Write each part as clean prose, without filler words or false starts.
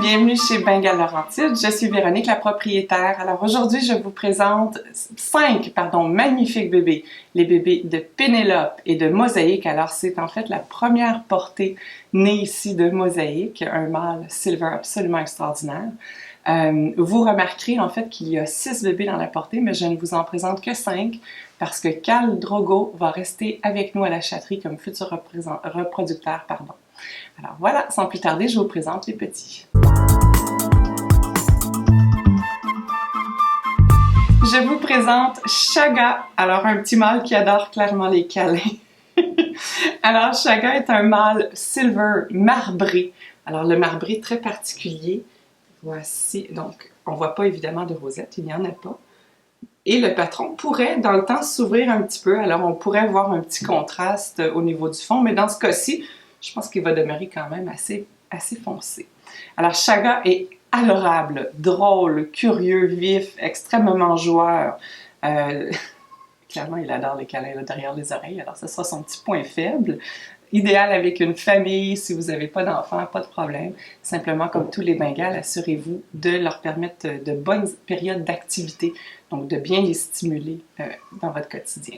bienvenue chez Bengal Laurentides. Je suis Véronique, la propriétaire. Alors aujourd'hui, je vous présente 5 magnifiques bébés. Les bébés de Pénélope et de Mosaïque. Alors c'est en fait la première portée née ici de Mosaïque, un mâle silver absolument extraordinaire. Vous remarquerez en fait qu'il y a 6 bébés dans la portée, mais je ne vous en présente que 5 parce que Khal Drogo va rester avec nous à la chatterie comme futur reproducteur. Alors voilà, sans plus tarder, je vous présente les petits. Je vous présente Chaga, alors un petit mâle qui adore clairement les câlins. Alors Chaga est un mâle silver marbré. Alors le marbré très particulier. Voici, donc on ne voit pas évidemment de rosette, il n'y en a pas. Et le patron pourrait dans le temps s'ouvrir un petit peu, alors on pourrait voir un petit contraste au niveau du fond, mais dans ce cas-ci, je pense qu'il va demeurer quand même assez foncé. Alors Chaga est adorable, drôle, curieux, vif, extrêmement joueur. Clairement, il adore les câlins là, derrière les oreilles, alors ce sera son petit point faible. Idéal avec une famille, si vous n'avez pas d'enfants, pas de problème. Simplement, comme tous les Bengales, assurez-vous de leur permettre de bonnes périodes d'activité, donc de bien les stimuler dans votre quotidien.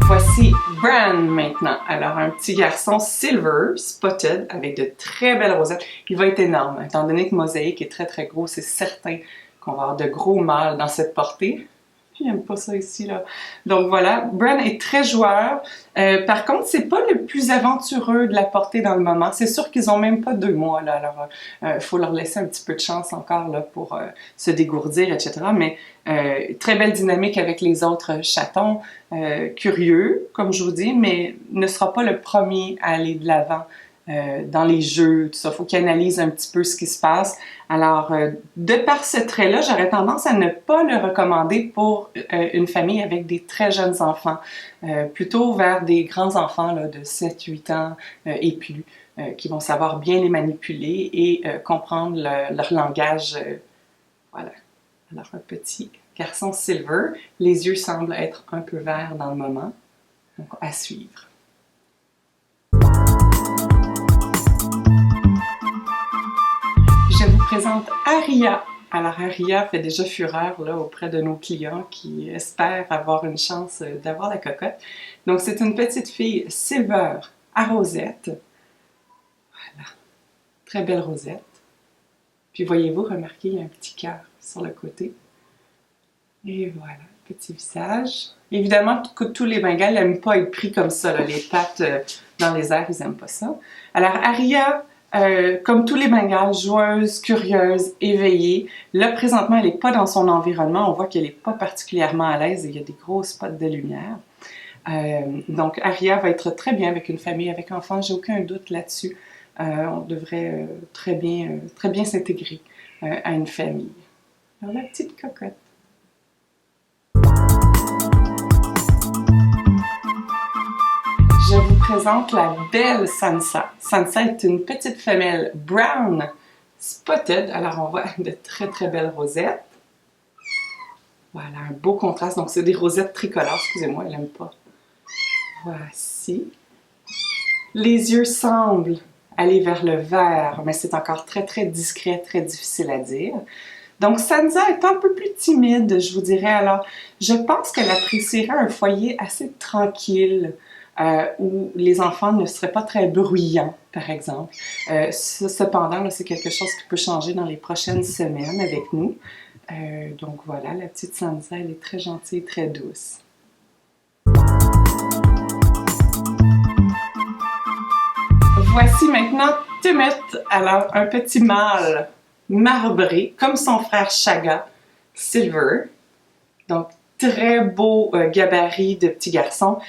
Voici Bran maintenant. Alors, un petit garçon silver, spotted, avec de très belles rosettes. Il va être énorme. Étant donné que Mosaïque est très très gros, c'est certain qu'on va avoir de gros mâles dans cette portée. J'aime pas ça ici, là. Donc voilà, Bran est très joueur. Par contre, c'est pas le plus aventureux de la portée dans le moment. C'est sûr qu'ils ont même pas 2 mois, là. Alors, faut leur laisser un petit peu de chance encore, là, pour se dégourdir, etc. Mais très belle dynamique avec les autres chatons. Curieux, comme je vous dis, mais ne sera pas le premier à aller de l'avant. Dans les jeux, tout ça. Il faut qu'il analyse un petit peu ce qui se passe. Alors, de par ce trait-là, j'aurais tendance à ne pas le recommander pour une famille avec des très jeunes enfants. Plutôt vers des grands enfants là, de 7-8 ans et plus, qui vont savoir bien les manipuler et comprendre leur langage. Voilà. Alors, un petit garçon silver. Les yeux semblent être un peu verts dans le moment. Donc, à suivre. Je vous présente Aria. Alors Aria fait déjà fureur là, auprès de nos clients qui espèrent avoir une chance d'avoir la cocotte. Donc c'est une petite fille silver à rosette. Voilà, très belle rosette. Puis voyez-vous, remarquez, il y a un petit cœur sur le côté. Et voilà, petit visage. Évidemment, tous les Bengales n'aiment pas être pris comme ça, là, les pattes dans les airs, ils n'aiment pas ça. Alors Aria, comme tous les Bengales, joueuse, curieuse, éveillée. Là, présentement, elle n'est pas dans son environnement. On voit qu'elle n'est pas particulièrement à l'aise et il y a des gros spots de lumière. Donc, Aria va être très bien avec une famille, avec enfants. J'ai aucun doute là-dessus. On devrait très bien s'intégrer à une famille. Alors, la petite cocotte. Je vous présente la belle Sansa. Sansa est une petite femelle brown spotted. Alors, on voit de très très belles rosettes. Voilà, un beau contraste. Donc, c'est des rosettes tricolores. Excusez-moi, elle n'aime pas. Voici. Les yeux semblent aller vers le vert, mais c'est encore très très discret, très difficile à dire. Donc, Sansa est un peu plus timide, je vous dirais. Alors, je pense qu'elle apprécierait un foyer assez tranquille, où les enfants ne seraient pas très bruyants, par exemple. Cependant, c'est quelque chose qui peut changer dans les prochaines semaines avec nous. Donc voilà, la petite Sansa, elle est très gentille, très douce. Voici maintenant Timit, alors un petit mâle marbré, comme son frère Chaga, silver. Donc très beau gabarit de petit garçon.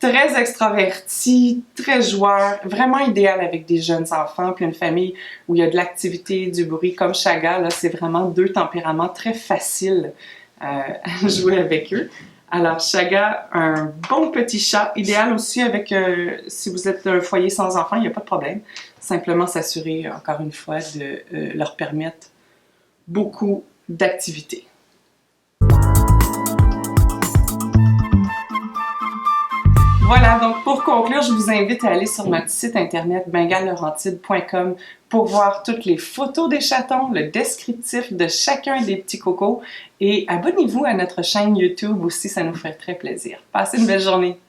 Très extraverti, très joueur, vraiment idéal avec des jeunes enfants, puis une famille où il y a de l'activité, du bruit, comme Chaga, là, c'est vraiment 2 tempéraments très faciles à jouer avec eux. Alors Chaga, un bon petit chat, idéal aussi avec, si vous êtes un foyer sans enfants, il n'y a pas de problème. Simplement s'assurer, encore une fois, de leur permettre beaucoup d'activités. Voilà, donc pour conclure, je vous invite à aller sur notre site internet bengalelaurentide.com pour voir toutes les photos des chatons, le descriptif de chacun des petits cocos et abonnez-vous à notre chaîne YouTube aussi, ça nous ferait très plaisir. Passez une belle journée!